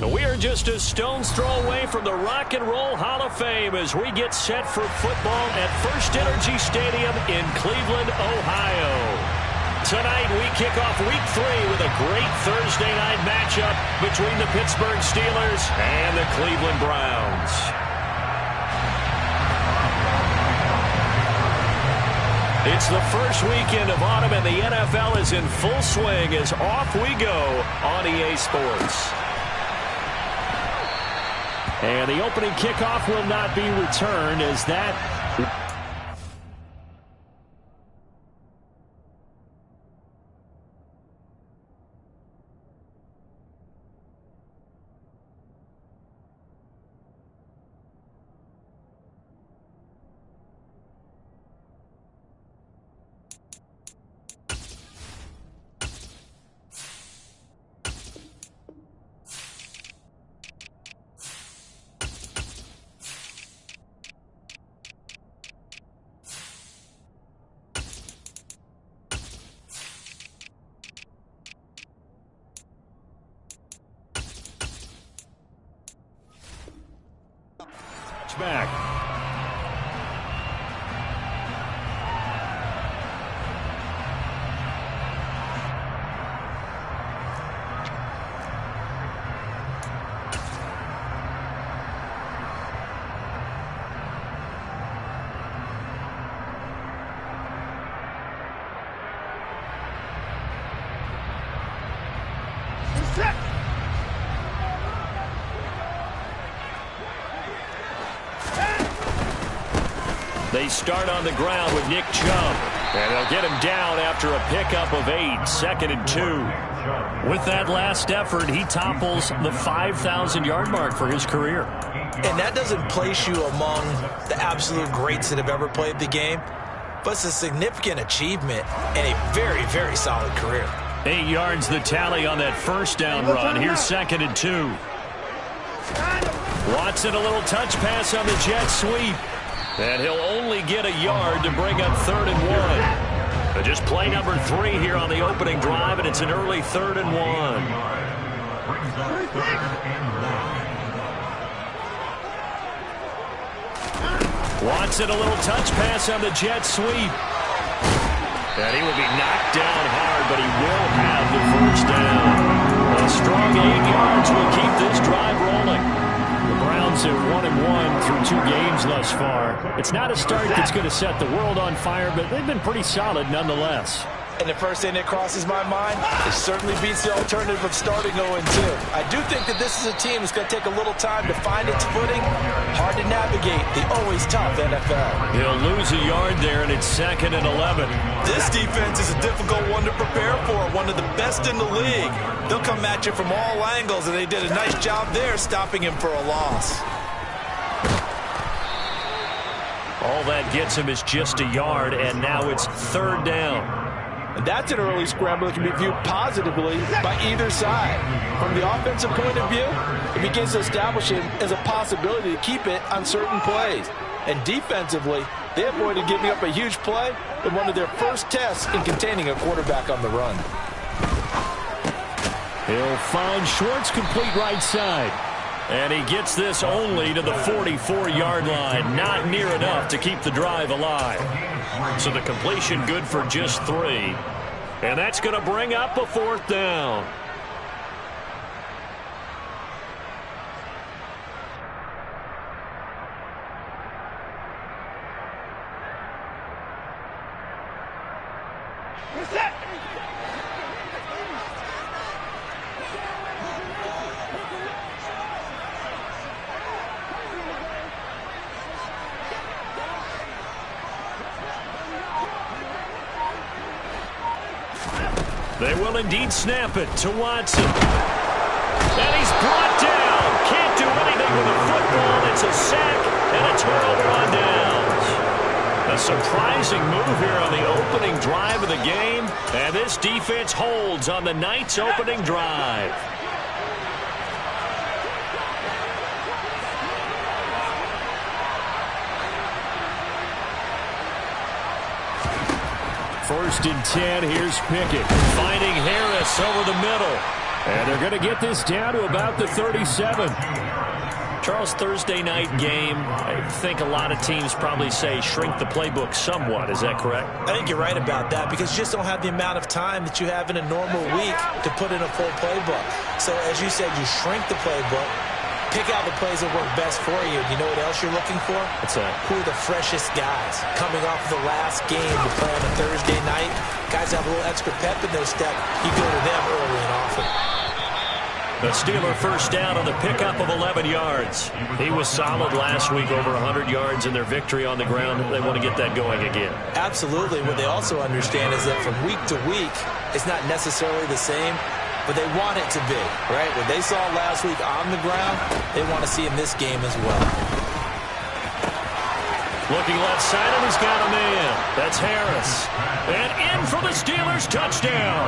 We are just a stone's throw away from the Rock and Roll Hall of Fame as we get set for football at First Energy Stadium in Cleveland, Ohio. Tonight, we kick off Week 3 with a great Thursday night matchup between the Pittsburgh Steelers and the Cleveland Browns. It's the first weekend of autumn, and the NFL is in full swing as off we go on EA Sports. And the opening kickoff will not be returned as that... back. They start on the ground with Nick Chubb, and they'll get him down after a pickup of 8, 2nd and 2. With that last effort, he topples the 5,000-yard mark for his career. And that doesn't place you among the absolute greats that have ever played the game, but it's a significant achievement and a very, very solid career. 8 yards the tally on that first down run. Here's 2nd and 2. Watson, a little touch pass on the jet sweep. And he'll only get a yard to bring up 3rd and 1. But just play number 3 here on the opening drive, and it's an early 3rd and 1. Watson, a little touch pass on the jet sweep. And he will be knocked down hard, but he will have the first down. A strong 8 yards will keep this drive rolling. The Browns have 1-1 through 2 games thus far. It's not a start that's going to set the world on fire, but they've been pretty solid nonetheless. And the first thing that crosses my mind, it certainly beats the alternative of starting 0-2. I do think that this is a team that's going to take a little time to find its footing. Hard to navigate the always tough NFL. He'll lose a yard there, and it's 2nd and 11. This defense is a difficult one to prepare for, one of the best in the league. They'll come at you from all angles, and they did a nice job there stopping him for a loss. All that gets him is just a yard, and now it's 3rd down. And that's an early scramble that can be viewed positively by either side. From the offensive point of view, it begins to establish him as a possibility to keep it on certain plays. And defensively, they avoided giving up a huge play in one of their first tests in containing a quarterback on the run. He'll find Schwartz complete right side. And he gets this only to the 44-yard line. Not near enough to keep the drive alive. So the completion good for just 3. And that's going to bring up a 4th down. They will indeed snap it to Watson. And he's brought down. Can't do anything with the football. It's a sack and a turnover on downs. A surprising move here on the opening drive of the game. And this defense holds on the night's opening drive. First and 10, here's Pickett. Finding Harris over the middle. And they're going to get this down to about the 37. Charles, Thursday night game, I think a lot of teams probably say shrink the playbook somewhat. Is that correct? I think you're right about that because you just don't have the amount of time that you have in a normal week to put in a full playbook. So as you said, you shrink the playbook, pick out the plays that work best for you. You know what else you're looking for? What's that? Who are the freshest guys coming off the last game to play on a Thursday night? Guys have a little extra pep in their step. You go to them early and often. The Steeler first down on the pickup of 11 yards. He was solid last week, over 100 yards in their victory on the ground. They want to get that going again. Absolutely. What they also understand is that from week to week, it's not necessarily the same, but they want it to be, right? What they saw last week on the ground, they want to see in this game as well. Looking left side, and he's got a man. That's Harris. And in for the Steelers, touchdown.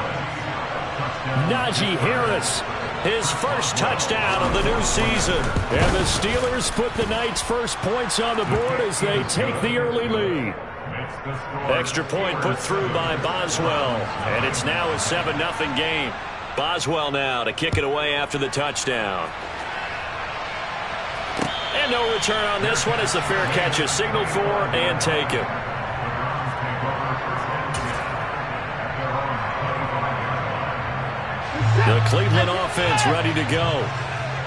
Najee Harris. His first touchdown of the new season. And the Steelers put the night's first points on the board as they take the early lead. Extra point put through by Boswell. And it's now a 7-0 game. Boswell now to kick it away after the touchdown. And no return on this one as the fair catch is signaled for and taken. The Cleveland offense ready to go.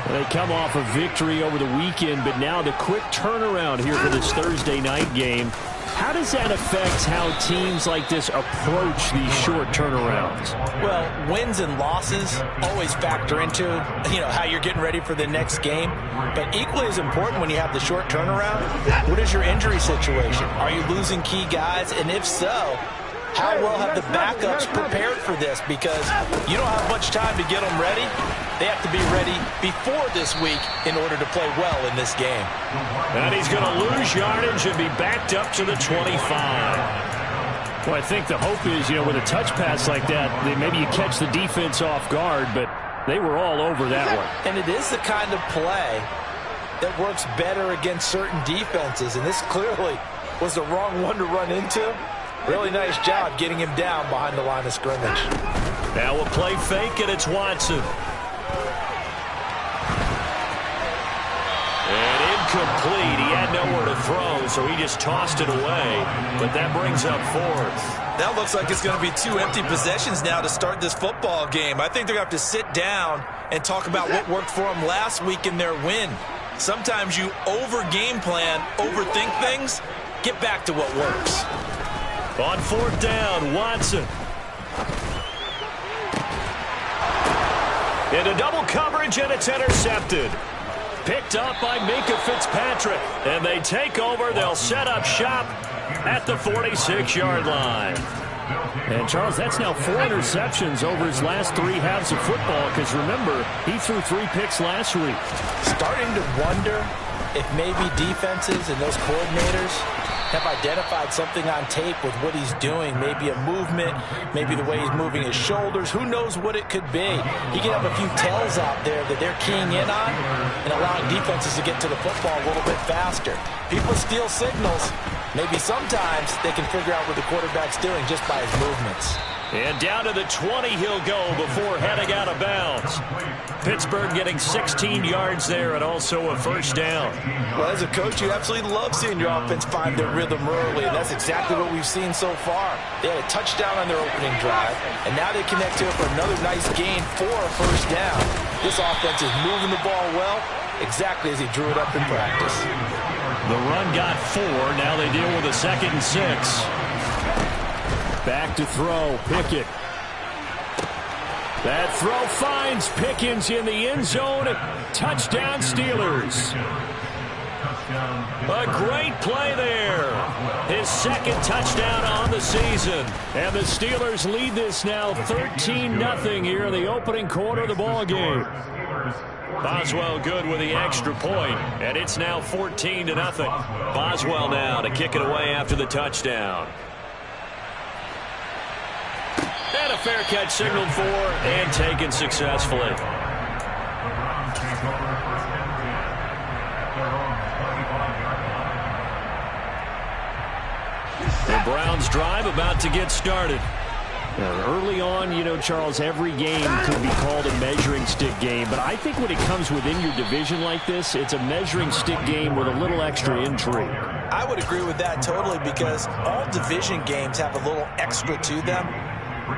They come off a victory over the weekend, but now the quick turnaround here for this Thursday night game. How does that affect how teams like this approach these short turnarounds? Well, wins and losses always factor into, how you're getting ready for the next game. But equally as important when you have the short turnaround, what is your injury situation? Are you losing key guys? And if so, how well have the backups prepared for this? Because you don't have much time to get them ready. They have to be ready before this week in order to play well in this game. And he's going to lose yardage and be backed up to the 25. Well, I think the hope is, with a touch pass like that, maybe you catch the defense off guard, but they were all over that one. And it is the kind of play that works better against certain defenses. And this clearly was the wrong one to run into. Really nice job getting him down behind the line of scrimmage. Now we'll play fake, and it's Watson. And incomplete. He had nowhere to throw, so he just tossed it away. But that brings up fourth. That looks like it's going to be 2 empty possessions now to start this football game. I think they're going to have to sit down and talk about what worked for them last week in their win. Sometimes you over-game plan, overthink things. Get back to what works. On fourth down, Watson. Into double coverage, and it's intercepted. Picked up by Minkah Fitzpatrick. And they take over. They'll set up shop at the 46-yard line. And, Charles, that's now 4 interceptions over his last 3 halves of football because, remember, he threw 3 picks last week. Starting to wonder if maybe defenses and those coordinators have identified something on tape with what he's doing. Maybe a movement, maybe the way he's moving his shoulders. Who knows what it could be? He could have a few tells out there that they're keying in on and allowing defenses to get to the football a little bit faster. People steal signals. Maybe sometimes they can figure out what the quarterback's doing just by his movements. And down to the 20 he'll go before heading out of bounds. Pittsburgh getting 16 yards there and also a first down. Well, as a coach, you absolutely love seeing your offense find their rhythm early, and that's exactly what we've seen so far. They had a touchdown on their opening drive, and now they connect to it for another nice gain for a first down. This offense is moving the ball well, exactly as he drew it up in practice. The run got 4. Now they deal with a 2nd and 6. Back to throw, Pickett. That throw finds Pickens in the end zone. Touchdown, Steelers. A great play there. His 2nd touchdown on the season. And the Steelers lead this now 13-0 here in the opening quarter of the ball game. Boswell good with the extra point, and it's now 14-0. Boswell now to kick it away after the touchdown. And a fair catch signaled for and taken successfully. The Browns drive about to get started. Early on, Charles, every game could be called a measuring stick game. But I think when it comes within your division like this, it's a measuring stick game with a little extra intrigue. I would agree with that totally, because all division games have a little extra to them.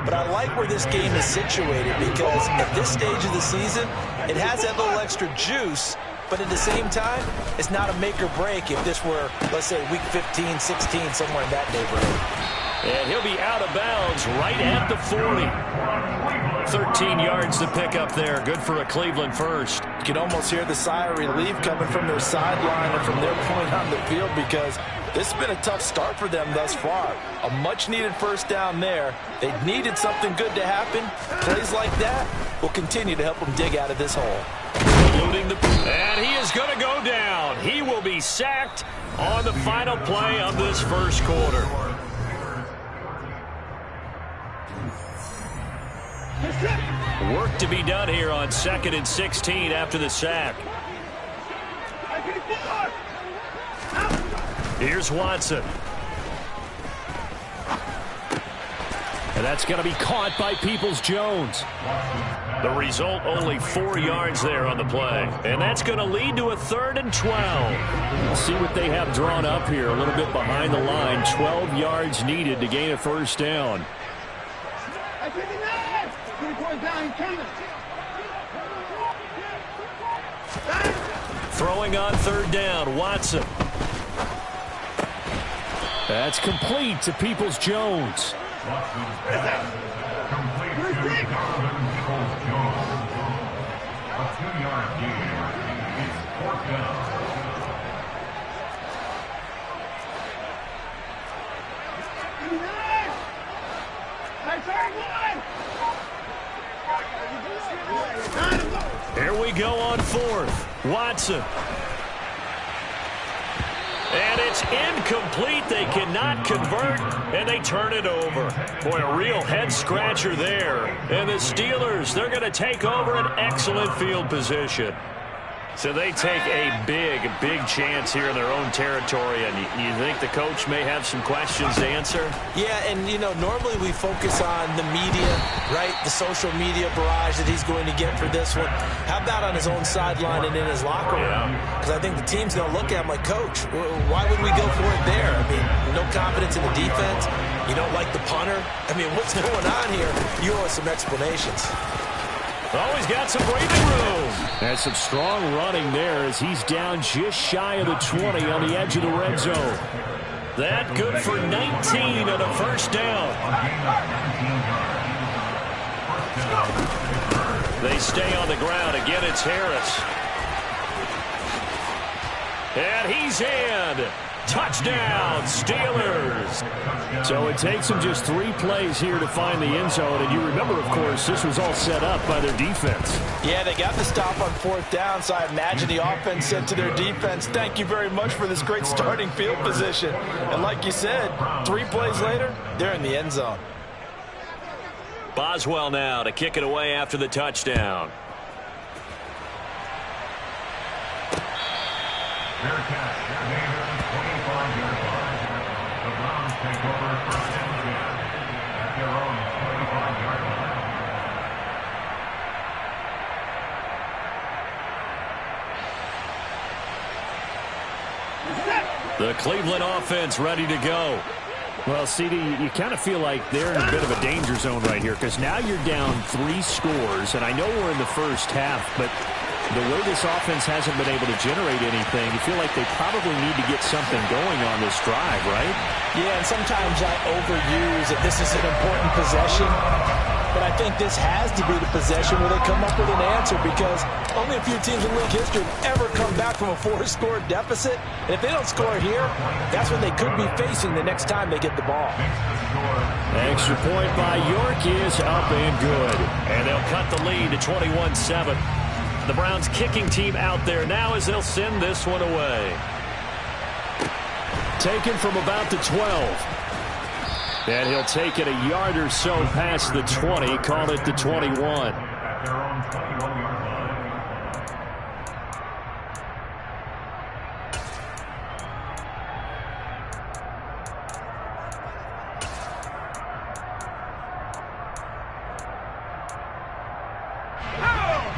But I like where this game is situated, because at this stage of the season, it has that little extra juice. But at the same time, it's not a make or break if this were, let's say, week 15, 16, somewhere in that neighborhood. And he'll be out of bounds right at the 40. 13 yards to pick up there. Good for a Cleveland first. You can almost hear the sigh of relief coming from their sideline and from their point on the field, because this has been a tough start for them thus far. A much-needed first down there. They needed something good to happen. Plays like that will continue to help them dig out of this hole. And he is going to go down. He will be sacked on the final play of this first quarter. Work to be done here on 2nd and 16 after the sack. Here's Watson. And that's going to be caught by Peoples-Jones. The result, only 4 yards there on the play. And that's going to lead to a 3rd and 12. We'll see what they have drawn up here a little bit behind the line. 12 yards needed to gain a first down. Throwing on 3rd down, Watson. That's complete to Peoples-Jones. Here we go on 4th. Watson. And it's incomplete. They cannot convert, and they turn it over. Boy, a real head-scratcher there. And the Steelers, they're going to take over an excellent field position. So they take a big, big chance here in their own territory. And you think the coach may have some questions to answer? Yeah, and, normally we focus on the media, right? The social media barrage that he's going to get for this one. How about on his own sideline and in his locker room? Because I think the team's going to look at him like, Coach, why would we go for it there? I mean, no confidence in the defense. You don't like the punter. I mean, what's going on here? You owe us some explanations. Oh, he's got some breathing room. That's some strong running there as he's down just shy of the 20 on the edge of the red zone. That good for 19 on a first down. They stay on the ground. Again, it's Harris. And he's in. Touchdown, Steelers. So it takes them just 3 plays here to find the end zone. And you remember, of course, this was all set up by their defense. Yeah, they got the stop on 4th down, so I imagine the offense said to their defense, thank you very much for this great starting field position. And like you said, 3 plays later, they're in the end zone. Boswell now to kick it away after the touchdown. The Cleveland offense ready to go. Well, CD, you kind of feel like they're in a bit of a danger zone right here, because now you're down 3 scores, and I know we're in the first half, but the way this offense hasn't been able to generate anything, you feel like they probably need to get something going on this drive, right? Yeah, and sometimes I overuse that this is an important possession. But I think this has to be the possession where they come up with an answer, because only a few teams in league history have ever come back from a 4-score deficit. And if they don't score here, that's what they could be facing the next time they get the ball. Extra point by York is up and good. And they'll cut the lead to 21-7. The Browns kicking team out there now as they'll send this one away. Taken from about the 12. And he'll take it a yard or so past the 20, call it the 21.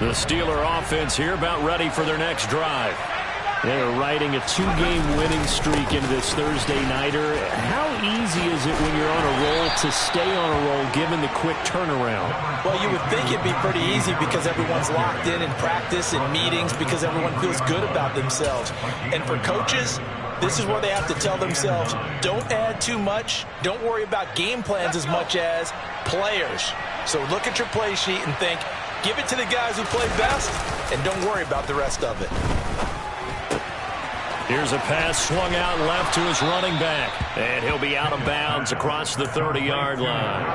The Steeler offense here about ready for their next drive. They're riding a 2-game winning streak into this Thursday nighter. How easy is it when you're on a roll to stay on a roll given the quick turnaround? Well, you would think it'd be pretty easy because everyone's locked in practice and meetings because everyone feels good about themselves. And for coaches, this is where they have to tell themselves, don't add too much. Don't worry about game plans as much as players. So look at your play sheet and think, give it to the guys who play best and don't worry about the rest of it. Here's a pass swung out left to his running back. And he'll be out of bounds across the 30-yard line.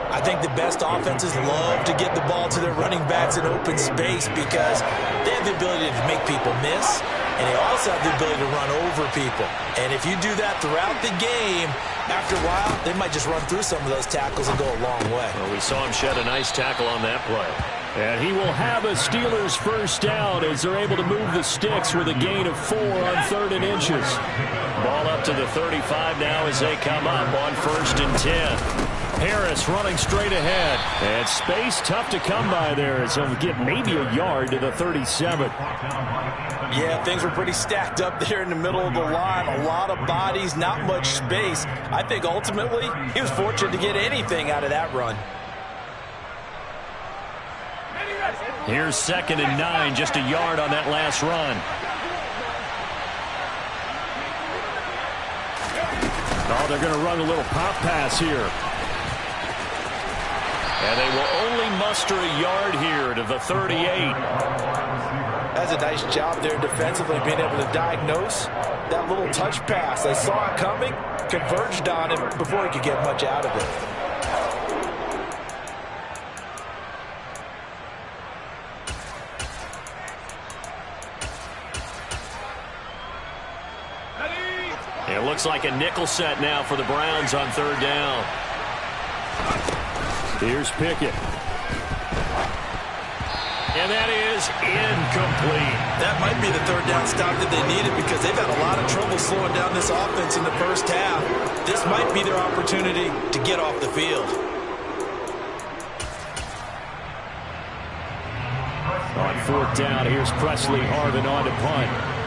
I think the best offenses love to get the ball to their running backs in open space because they have the ability to make people miss, and they also have the ability to run over people. And if you do that throughout the game, after a while, they might just run through some of those tackles and go a long way. Well, we saw him shed a nice tackle on that play. And he will have a Steelers first down as they're able to move the sticks with a gain of 4 on 3rd and inches. Ball up to the 35 now as they come up on 1st and 10. Harris running straight ahead. And space tough to come by there as he'll get maybe a yard to the 37. Yeah, things were pretty stacked up there in the middle of the line. A lot of bodies, not much space. I think ultimately he was fortunate to get anything out of that run. Here's 2nd and 9, just a yard on that last run. Oh, they're going to run a little pop pass here. And they will only muster a yard here to the 38. That's a nice job there defensively, being able to diagnose that little touch pass. They saw it coming, converged on it before he could get much out of it. It looks like a nickel set now for the Browns on 3rd down. Here's Pickett. And that is incomplete. That might be the 3rd down stop that they needed because they've had a lot of trouble slowing down this offense in the first half. This might be their opportunity to get off the field. On 4th down, here's Presley Harvin on to punt.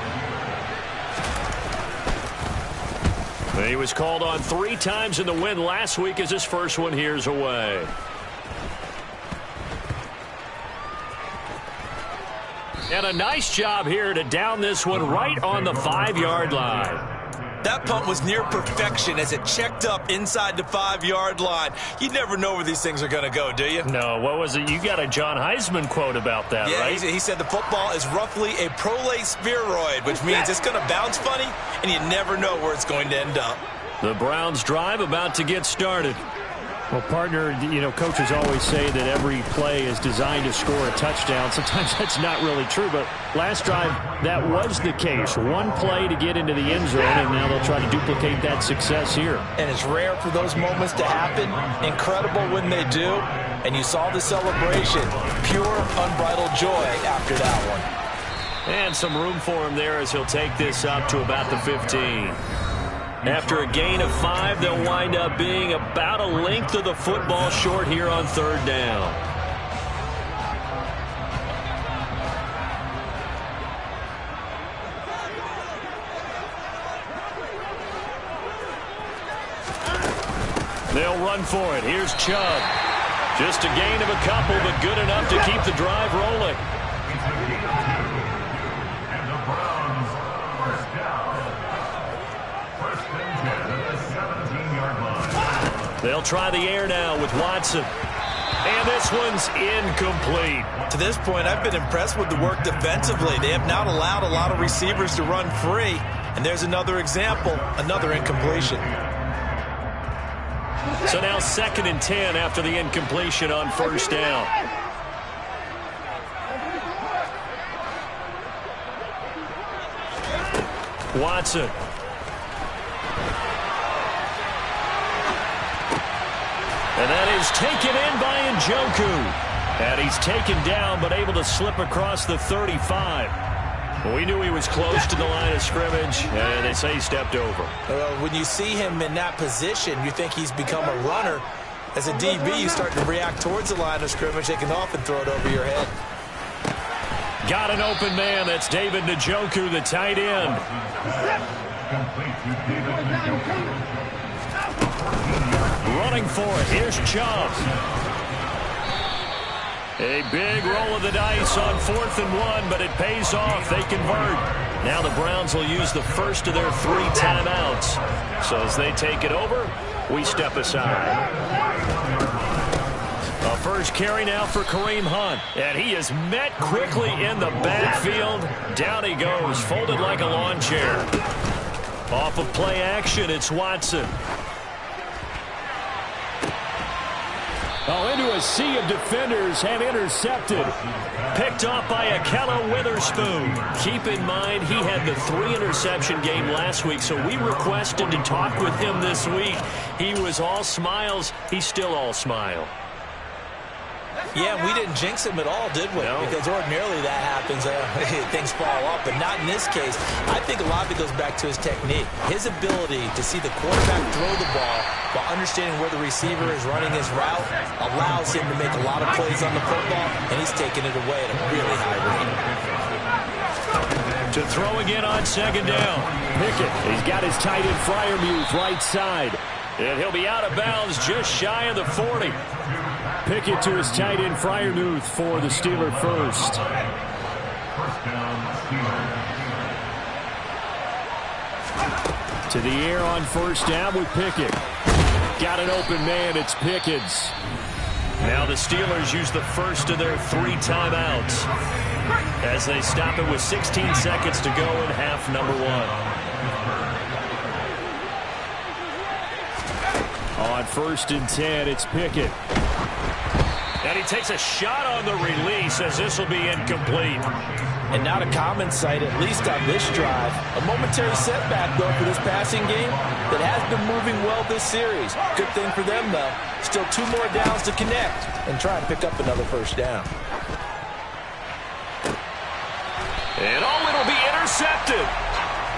He was called on 3 times in the win last week as his first one here's away. And a nice job here to down this one right on the 5-yard line. That punt was near perfection as it checked up inside the 5-yard line. You never know where these things are going to go, do you? No, what was it? You got a John Heisman quote about that, right? Yeah, he said the football is roughly a prolate spheroid, which means it's going to bounce funny, and you never know where it's going to end up. The Browns drive about to get started. Well, partner, you know, coaches always say that every play is designed to score a touchdown. Sometimes that's not really true, but last drive, that was the case. One play to get into the end zone, and now they'll try to duplicate that success here. And it's rare for those moments to happen. Incredible when they do. And you saw the celebration. Pure, unbridled joy after that one. And some room for him there as he'll take this up to about the 15. After a gain of 5, they'll wind up being about a length of the football short here on 3rd down. They'll run for it. Here's Chubb. Just a gain of a couple, but good enough to keep the drive rolling. They'll try the air now with Watson. And this one's incomplete. To this point, I've been impressed with the work defensively. They have not allowed a lot of receivers to run free. And there's another example, another incompletion. So now 2nd and 10 after the incompletion on 1st down. Watson. And that is taken in by Njoku. And he's taken down but able to slip across the 35. We knew he was close to the line of scrimmage, and they say he stepped over. When you see him in that position, you think he's become a runner. As a DB, you start to react towards the line of scrimmage. They can often throw it over your head. Got an open man. That's David Njoku, the tight end. Running for it. Here's Chubb. A big roll of the dice on 4th and 1, but it pays off. They convert. Now the Browns will use the first of their 3 timeouts. So as they take it over, we step aside. A first carry now for Kareem Hunt. And he is met quickly in the backfield. Down he goes, folded like a lawn chair. Off of play action, it's Watson. Oh, into a sea of defenders and intercepted. Picked off by Ahkello Witherspoon. Keep in mind, he had the 3-interception game last week, so we requested to talk with him this week. He was all smiles. He's still all smile. Yeah, we didn't jinx him at all, did we? No. Because ordinarily that happens. Things fall off, but not in this case. I think a lot of it goes back to his technique. His ability to see the quarterback throw the ball while understanding where the receiver is running his route allows him to make a lot of plays on the football, and he's taking it away at a really high rate. To throw again on 2nd down. Pickett, he's got his tight end Freiermuth right side. And he'll be out of bounds just shy of the 40. Pickett to his tight end Freiermuth for the Steeler first. To the air on 1st down with Pickett. Got an open man, it's Pickens. Now the Steelers use the first of their 3 timeouts as they stop it with 16 seconds to go in half number 1. On 1st and 10, it's Pickett. And he takes a shot on the release as this will be incomplete. And not a common sight, at least on this drive. A momentary setback, though, for this passing game that has been moving well this series. Good thing for them, though. Still 2 more downs to connect and try and pick up another 1st down. And it'll be intercepted.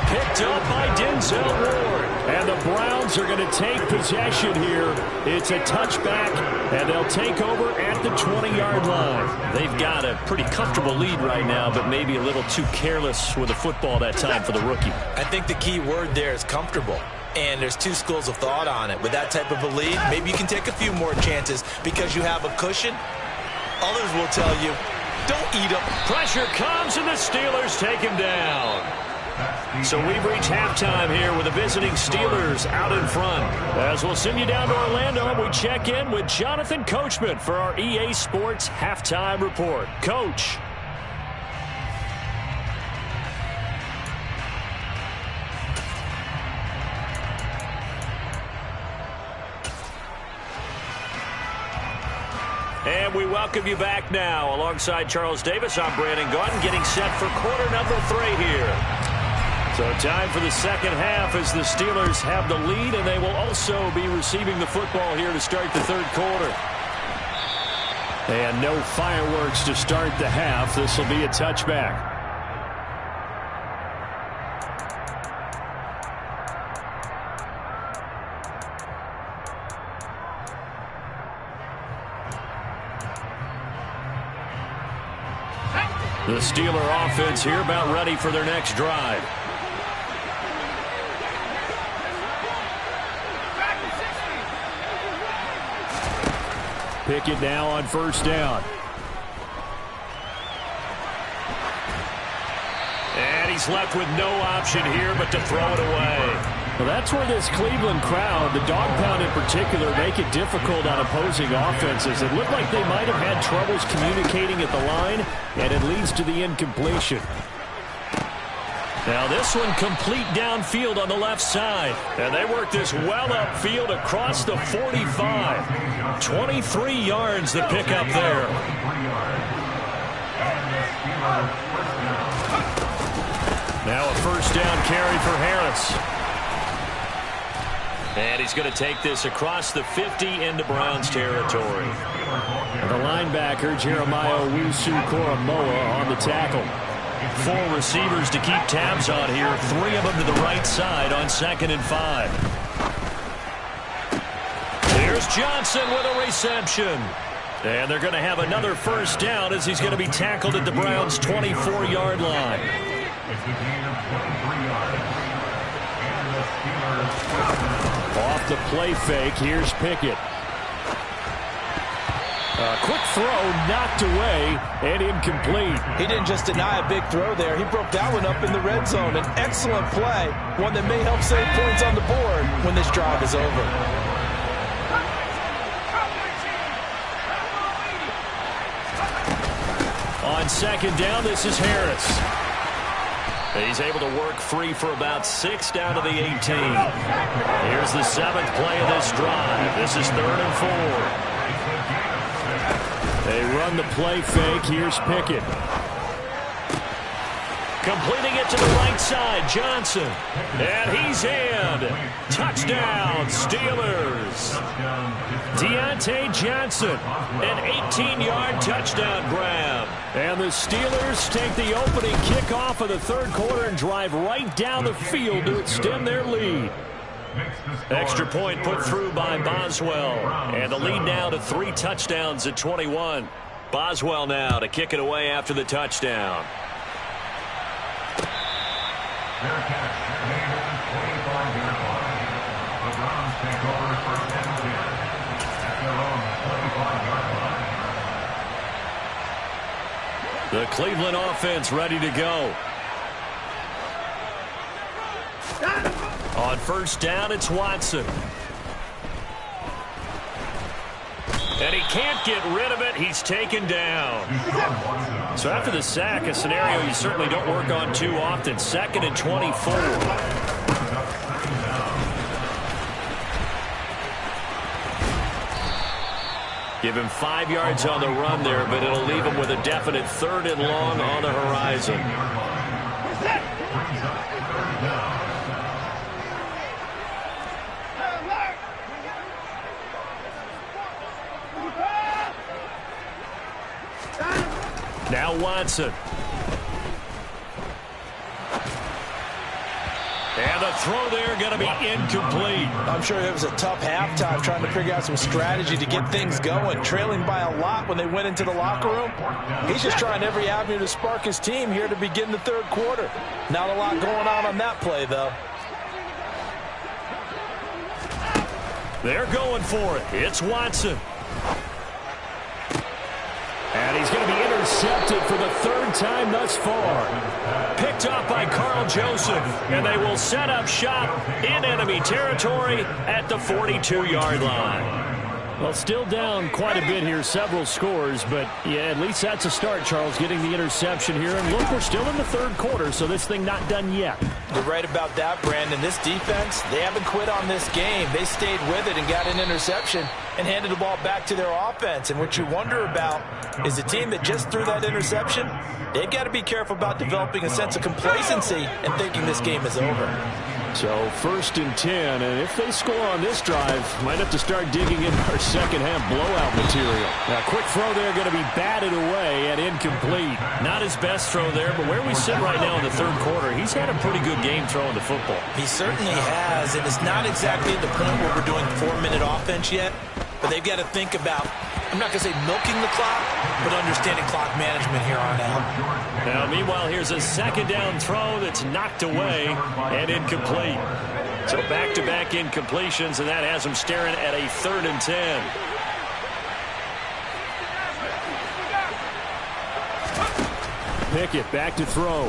Picked up by Denzel Ward. And the Browns are going to take possession here. It's a touchback, and they'll take over at the 20-yard line. They've got a pretty comfortable lead right now, but maybe a little too careless with the football that time for the rookie. I think the key word there is comfortable. And there's 2 schools of thought on it. With that type of a lead, maybe you can take a few more chances because you have a cushion. Others will tell you, don't eat them. Pressure comes, and the Steelers take him down. So we've reached halftime here with the visiting Steelers out in front. As we'll send you down to Orlando, and we check in with Jonathan Coachman for our EA Sports Halftime Report. Coach. And we welcome you back now. Alongside Charles Davis, I'm Brandon Gaudin, getting set for quarter number 3 here. So time for the second half as the Steelers have the lead, and they will also be receiving the football here to start the 3rd quarter. And no fireworks to start the half. This will be a touchback. The Steeler offense here about ready for their next drive. Pickett now on 1st down. And he's left with no option here but to throw it away. Well, that's where this Cleveland crowd, the dog pound in particular, make it difficult on opposing offenses. It looked like they might have had troubles communicating at the line, and it leads to the incompletion. Now this one complete downfield on the left side. And they work this well upfield across the 45. 23 yards to pick up there. Now a 1st down carry for Harris. And he's going to take this across the 50 into Browns territory. And the linebacker, Jeremiah Owusu-Koramoah, on the tackle. 4 receivers to keep tabs on here. 3 of them to the right side on 2nd and 5. Here's Johnson with a reception. And they're going to have another first down as he's going to be tackled at the Browns' 24-yard line. Off the play fake, here's Pickett. Quick throw, knocked away, and incomplete. He didn't just deny a big throw there. He broke that one up in the red zone. An excellent play, one that may help save points on the board when this drive is over. On second down, this is Harris. He's able to work free for about 6 down to the 18. Here's the 7th play of this drive. This is 3rd and 4. They run the play fake. Here's Pickett. Completing it to the right side, Johnson. And he's in. Touchdown, Steelers. Deontay Johnson, an 18-yard touchdown grab. And the Steelers take the opening kickoff of the third quarter and drive right down the field to extend their lead. Extra point put through by Boswell. And the lead now to 3 touchdowns at 21. Boswell now to kick it away after the touchdown. The Cleveland offense ready to go. On first down, it's Watson. And he can't get rid of it. He's taken down. So after the sack, a scenario you certainly don't work on too often. 2nd and 24. Give him 5 yards on the run there, but it'll leave him with a definite 3rd and long on the horizon. Now Watson. And the throw there going to be incomplete. I'm sure it was a tough halftime trying to figure out some strategy to get things going. Trailing by a lot when they went into the locker room. He's just trying every avenue to spark his team here to begin the third quarter. Not a lot going on that play, though. They're going for it. It's Watson. And he's going to be intercepted for the 3rd time thus far. Picked up by Carl Joseph. And they will set up shop in enemy territory at the 42-yard line. Well, still down quite a bit here, several scores, but yeah, at least that's a start, Charles, getting the interception here. And look, we're still in the third quarter, so this thing not done yet. You're right about that, Brandon. This defense, they haven't quit on this game. They stayed with it and got an interception and handed the ball back to their offense. And what you wonder about is the team that just threw that interception, they've got to be careful about developing a sense of complacency and thinking this game is over. So 1st and 10, and if they score on this drive, might have to start digging in our second-half blowout material. Now, quick throw there going to be batted away and incomplete. Not his best throw there, but where we sit right now in the third quarter, he's had a pretty good game throwing the football. He certainly has, and it's not exactly at the point where we're doing 4-minute offense yet, but they've got to think about, I'm not going to say milking the clock, but understanding clock management here on out. Now, meanwhile, here's a 2nd down throw that's knocked away and incomplete. So back-to-back incompletions, and that has him staring at a 3rd and 10. Pickett back to throw.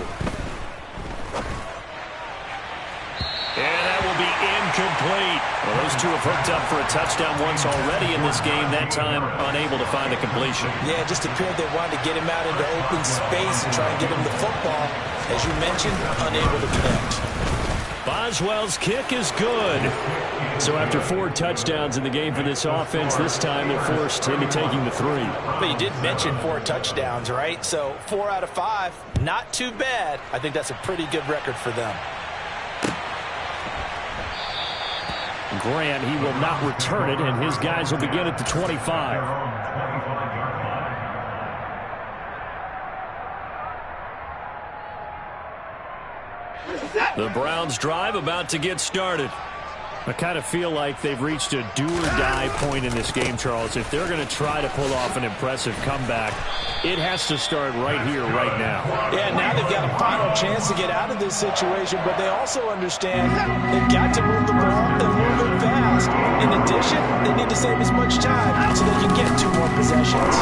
And that will be incomplete. Well, those two have hooked up for a touchdown once already in this game, that time unable to find a completion. Yeah, it just appeared they wanted to get him out into open space and try and get him the football. As you mentioned, unable to connect. Boswell's kick is good. So after 4 touchdowns in the game for this offense, this time they're forced into taking the 3. But you did mention 4 touchdowns, right? So 4 out of 5, not too bad. I think that's a pretty good record for them. Grant, he will not return it, and his guys will begin at the 25. The Browns drive about to get started. I kind of feel like they've reached a do-or-die point in this game, Charles. If they're going to try to pull off an impressive comeback, it has to start right here, right now. Yeah, now they've got a final chance to get out of this situation, but they also understand they've got to move the ball and move it fast. In addition, they need to save as much time so they can get 2 more possessions.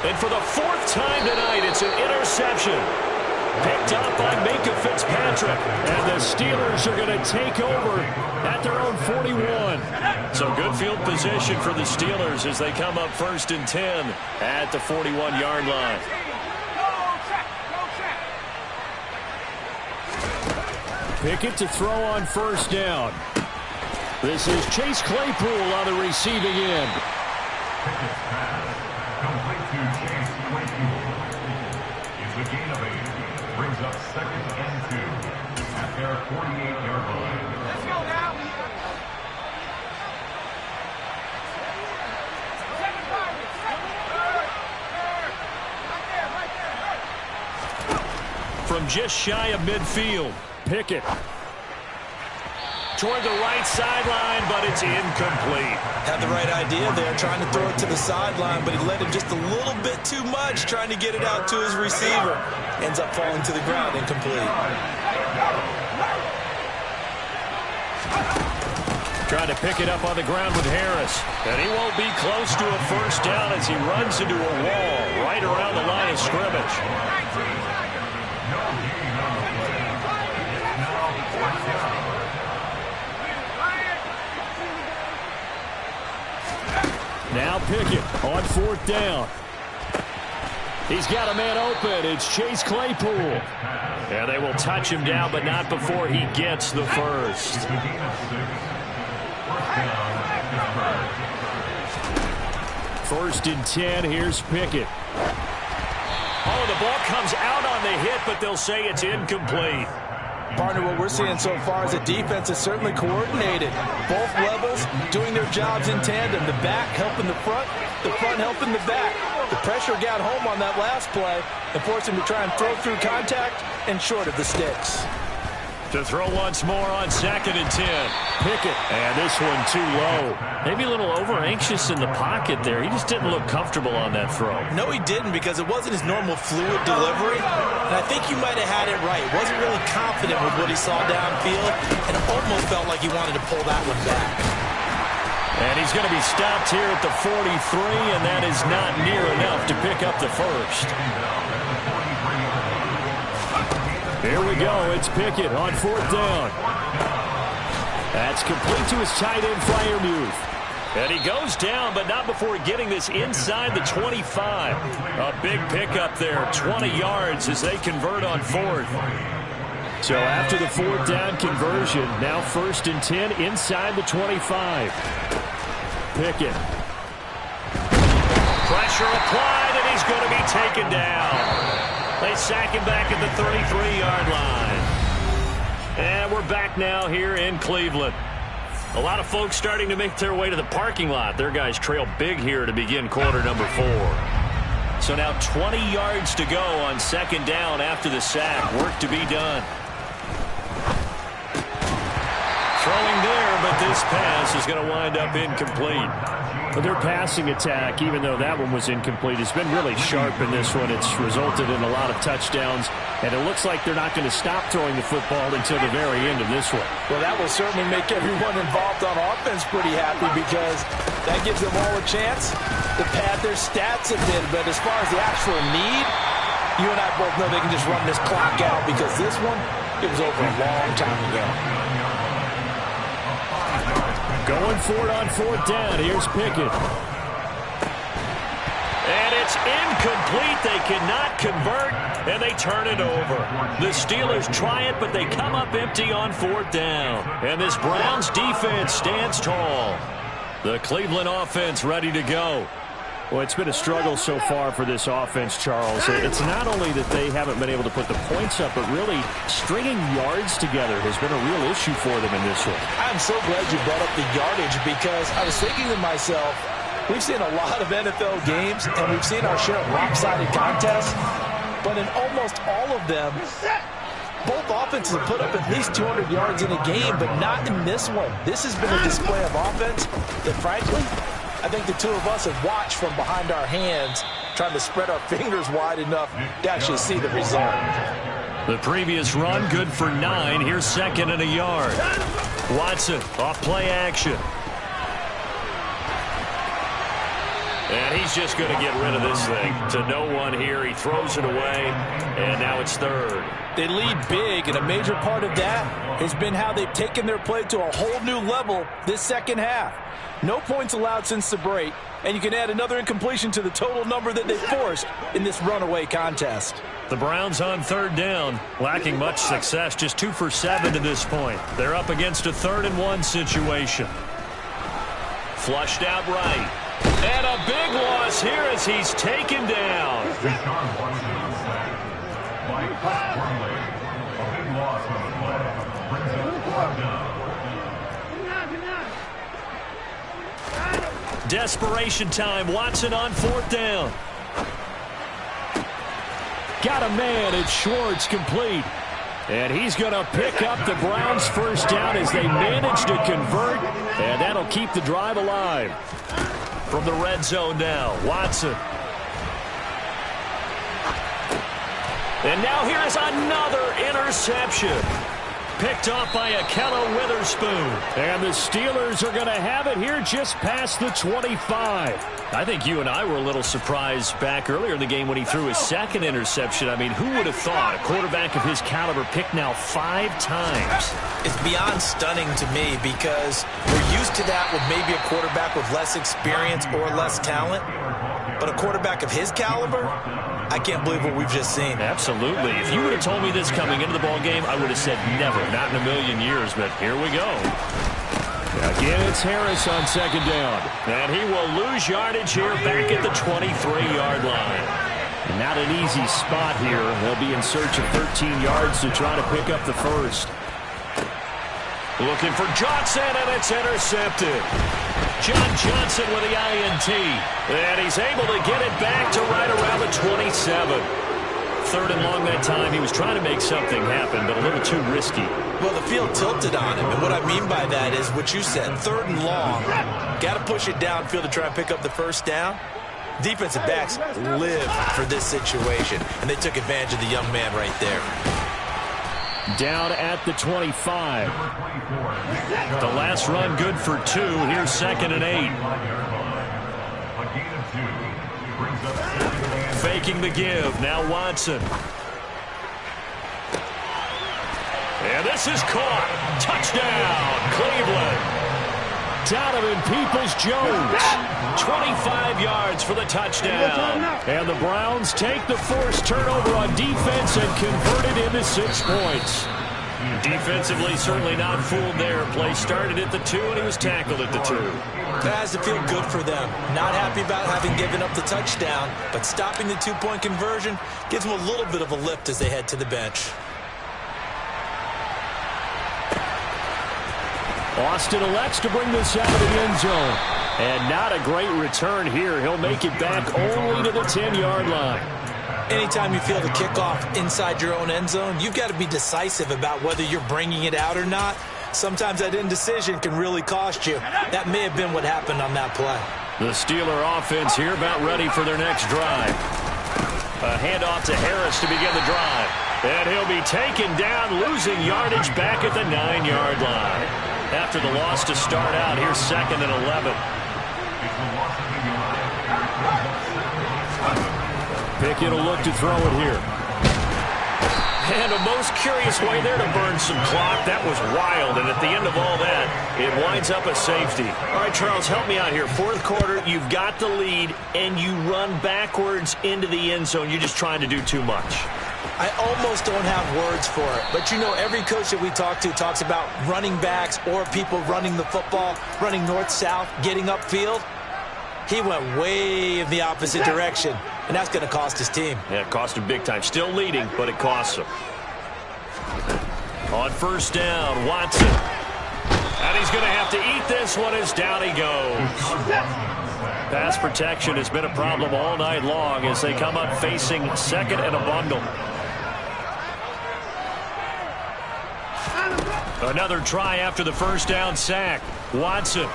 And for the 4th time tonight, it's an interception. Picked up by Minkah Fitzpatrick. And the Steelers are going to take over at their own 41. So good field position for the Steelers as they come up 1st and 10 at the 41-yard line. Pickett to throw on 1st down. This is Chase Claypool on the receiving end. Brings up 2nd and 2 at their 48-yard line. Let's go now. From just shy of midfield, Pickett. Toward the right sideline, but it's incomplete. Had the right idea there, trying to throw it to the sideline, but he led him just a little bit too much, trying to get it out to his receiver. Ends up falling to the ground, incomplete. Trying to pick it up on the ground with Harris. And he won't be close to a 1st down as he runs into a wall right around the line of scrimmage. Now Pickett on 4th down. He's got a man open. It's Chase Claypool. And they will touch him down, but not before he gets the 1st. 1st and 10. Here's Pickett. Oh, the ball comes out on the hit, but they'll say it's incomplete. Partner, what we're seeing so far is the defense is certainly coordinated. Both levels doing their jobs in tandem. The back helping the front helping the back. The pressure got home on that last play and forced him to try and throw through contact and short of the sticks. To throw once more on 2nd and 10. Pickett. And this one too low. Maybe a little over-anxious in the pocket there. He just didn't look comfortable on that throw. No, he didn't, because it wasn't his normal fluid delivery. And I think you might have had it right. Wasn't really confident with what he saw downfield, and it almost felt like he wanted to pull that one back. And he's going to be stopped here at the 43, and that is not near enough to pick up the 1st. Here we go. It's Pickett on 4th down. That's complete to his tight end, Freiermuth. And he goes down, but not before getting this inside the 25. A big pickup there, 20 yards as they convert on 4th. So after the 4th down conversion, now 1st and 10 inside the 25. Pickett. Pressure applied, and he's going to be taken down. They sack him back at the 33-yard line. And we're back now here in Cleveland. A lot of folks starting to make their way to the parking lot. Their guys trail big here to begin quarter number 4. So now 20 yards to go on 2nd down after the sack. Work to be done. Throwing there, but this pass is going to wind up incomplete. But their passing attack, even though that one was incomplete, has been really sharp in this one. It's resulted in a lot of touchdowns, and it looks like they're not going to stop throwing the football until the very end of this one. Well, that will certainly make everyone involved on offense pretty happy, because that gives them all a chance to pad their stats a bit. But as far as the actual need, you and I both know they can just run this clock out, because this one, it was over a long time ago. Going for it on 4th down. Here's Pickett. And it's incomplete. They cannot convert, and they turn it over. The Steelers try it, but they come up empty on 4th down. And this Browns defense stands tall. The Cleveland offense ready to go. Well, it's been a struggle so far for this offense, Charles. It's not only that they haven't been able to put the points up, but really stringing yards together has been a real issue for them in this one. I'm so glad you brought up the yardage, because I was thinking to myself, we've seen a lot of NFL games, and we've seen our share of lopsided contests, but in almost all of them, Both offenses have put up at least 200 yards in a game, but not in this one. This has been a display of offense that, frankly, I think the two of us have watched from behind our hands, trying to spread our fingers wide enough to actually see the result. The previous run, good for 9. Here's second and a yard. Watson off play action. And he's just going to get rid of this thing. To no one here. He throws it away, and now it's third. They lead big, and a major part of that has been how they've taken their play to a whole new level this second half. No points allowed since the break, and you can add another incompletion to the total number that they forced in this runaway contest. The Browns on third down, lacking much success, just 2 for 7 to this point. They're up against a 3rd-and-1 situation. Flushed out right. And a big loss here as he's taken down. Deshaun Watson on sack. Mike Wormley. A big loss on the play. Brings up 4th down. Desperation time. Watson on 4th down. Got a man. It's Schwartz complete. And he's going to pick up the Browns' first down as they manage to convert. And that'll keep the drive alive. From the red zone now, Watson. And now here is another interception. Picked off by Ahkello Witherspoon. And the Steelers are going to have it here just past the 25. I think you and I were a little surprised back earlier in the game when he threw his 2nd interception. I mean, who would have thought a quarterback of his caliber picked now 5 times? It's beyond stunning to me because we're used to that with maybe a quarterback with less experience or less talent. But a quarterback of his caliber, I can't believe what we've just seen. Absolutely. If you would have told me this coming into the ball game, I would have said never, not in a million years. But here we go. Again, it's Harris on 2nd down. And he will lose yardage here back at the 23-yard line. Not an easy spot here. They'll be in search of 13 yards to try to pick up the first. Looking for Johnson, and it's intercepted. John Johnson with the INT. And he's able to get it back to right around the 27. 3rd and long that time. He was trying to make something happen, but a little too risky. Well, the field tilted on him, and what I mean by that is what you said, 3rd and long. Got to push it downfield to try and pick up the first down. Defensive backs live for this situation, and they took advantage of the young man right there. Down at the 25. The last run good for 2. Here's 2nd and 8. Faking the give. Now Watson. And this is caught. Touchdown, Cleveland. Donovan Peoples-Jones. 25 yards for the touchdown. And the Browns take the forced turnover on defense and convert it into 6 points. Defensively, certainly not fooled there. Play started at the 2, and he was tackled at the 2. That has to feel good for them. Not happy about having given up the touchdown, but stopping the 2-point conversion gives them a little bit of a lift as they head to the bench. Austin elects to bring this out of the end zone. And not a great return here. He'll make it back only to the 10-yard line. Anytime you feel the kickoff inside your own end zone, you've got to be decisive about whether you're bringing it out or not. Sometimes that indecision can really cost you. That may have been what happened on that play. The Steeler offense here about ready for their next drive. A handoff to Harris to begin the drive. And he'll be taken down, losing yardage back at the 9-yard line. After the loss to start out, here's 2nd and 11. Pickett will look to throw it here. And a most curious way there to burn some clock. That was wild, and at the end of all that, it winds up a safety. All right, Charles, help me out here. 4th quarter, you've got the lead, and you run backwards into the end zone. You're just trying to do too much. I almost don't have words for it, but you know every coach that we talk to talks about running backs or people running the football, running north-south, getting upfield. He went way in the opposite direction, and that's going to cost his team. Yeah, it cost him big time. Still leading, but it costs him. On 1st down, Watson. And he's going to have to eat this one as down he goes. Pass protection has been a problem all night long as they come up facing 2nd and a bundle. Another try after the first down sack. Watson.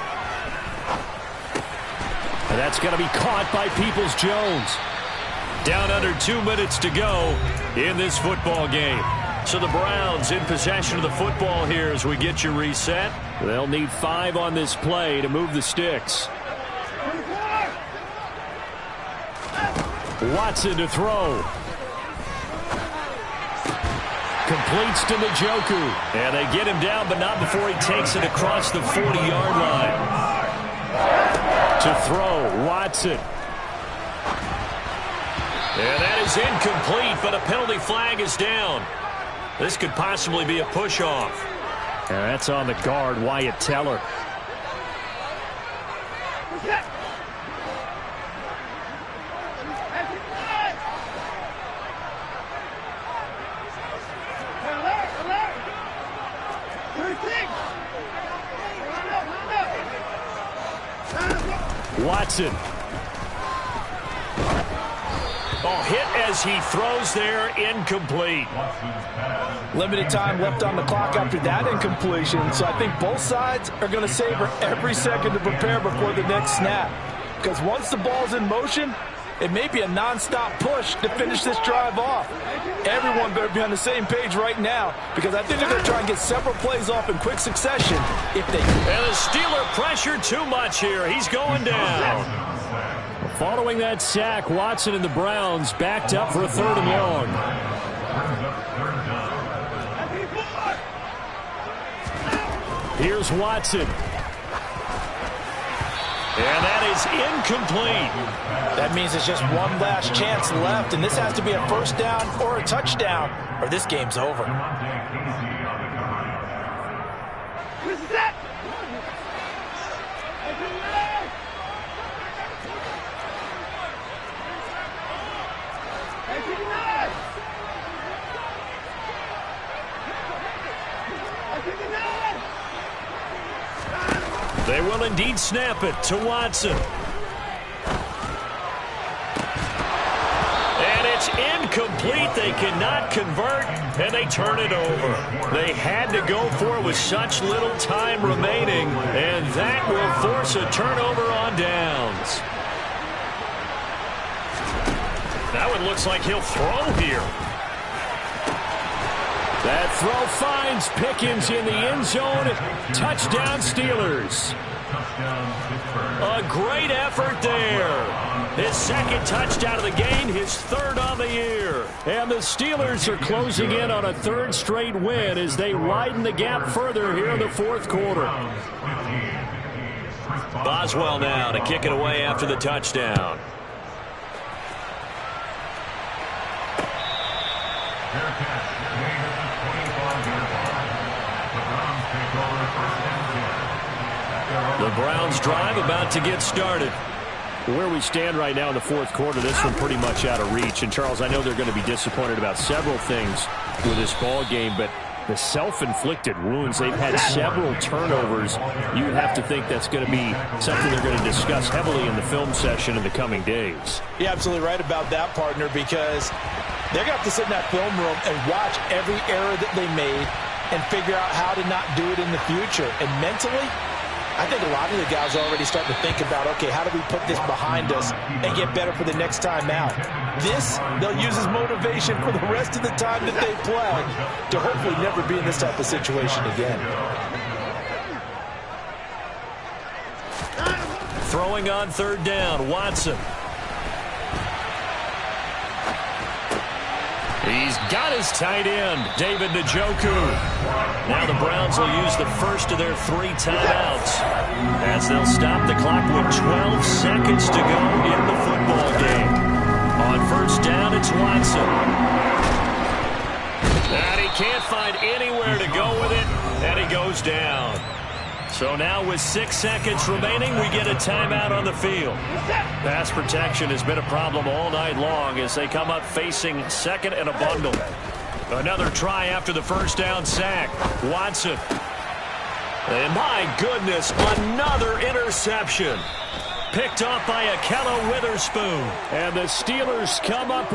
And that's going to be caught by Peoples-Jones. Down under 2 minutes to go in this football game. So the Browns in possession of the football here as we get you reset. They'll need 5 on this play to move the sticks. Watson to throw. Completes to Njoku. And they get him down, but not before he takes it across the 40-yard line. To throw, Watson. And that is incomplete, but a penalty flag is down. This could possibly be a push-off. And that's on the guard, Wyatt Teller. Watson. Oh, hit as he throws there, incomplete. Limited time left on the clock after that incompletion, so I think both sides are going to savor every second to prepare before the next snap. Because once the ball's in motion, it may be a non-stop push to finish this drive off. Everyone better be on the same page right now, because I think they're going to try and get several plays off in quick succession if they can. And the Steeler pressure too much here. He's going down. Following that sack, Watson and the Browns backed up for a 3rd and long. Here's Watson. And that is incomplete. That means it's just one last chance left, and this has to be a first down or a touchdown, or this game's over. They will indeed snap it to Watson. And it's incomplete. They cannot convert, and they turn it over. They had to go for it with such little time remaining, and that will force a turnover on downs. That one looks like he'll throw here. That throw finds Pickens in the end zone. Touchdown, Steelers. A great effort there. His second touchdown of the game, his 3rd on the year. And the Steelers are closing in on a 3rd straight win as they widen the gap further here in the 4th quarter. Boswell now to kick it away after the touchdown. The Browns drive about to get started. Where we stand right now in the 4th quarter, this one pretty much out of reach. And, Charles, I know they're going to be disappointed about several things with this ball game, but the self-inflicted wounds, they've had several turnovers. You would have to think that's going to be something they're going to discuss heavily in the film session in the coming days. You're absolutely right about that, partner, because they're going to have to sit in that film room and watch every error that they made and figure out how to not do it in the future. And mentally, I think a lot of the guys are already starting to think about, okay, how do we put this behind us and get better for the next time out? This, they'll use as motivation for the rest of the time that they play to hopefully never be in this type of situation again. Throwing on 3rd down, Watson. He's got his tight end, David Njoku. Now the Browns will use the first of their 3 timeouts as they'll stop the clock with 12 seconds to go in the football game. On 1st down, it's Watson. And he can't find anywhere to go with it, and he goes down. So now with 6 seconds remaining, we get a timeout on the field. Pass protection has been a problem all night long as they come up facing 2nd and a bundle. Another try after the first down sack. Watson. And my goodness, another interception. Picked off by Ahkello Witherspoon. And the Steelers come up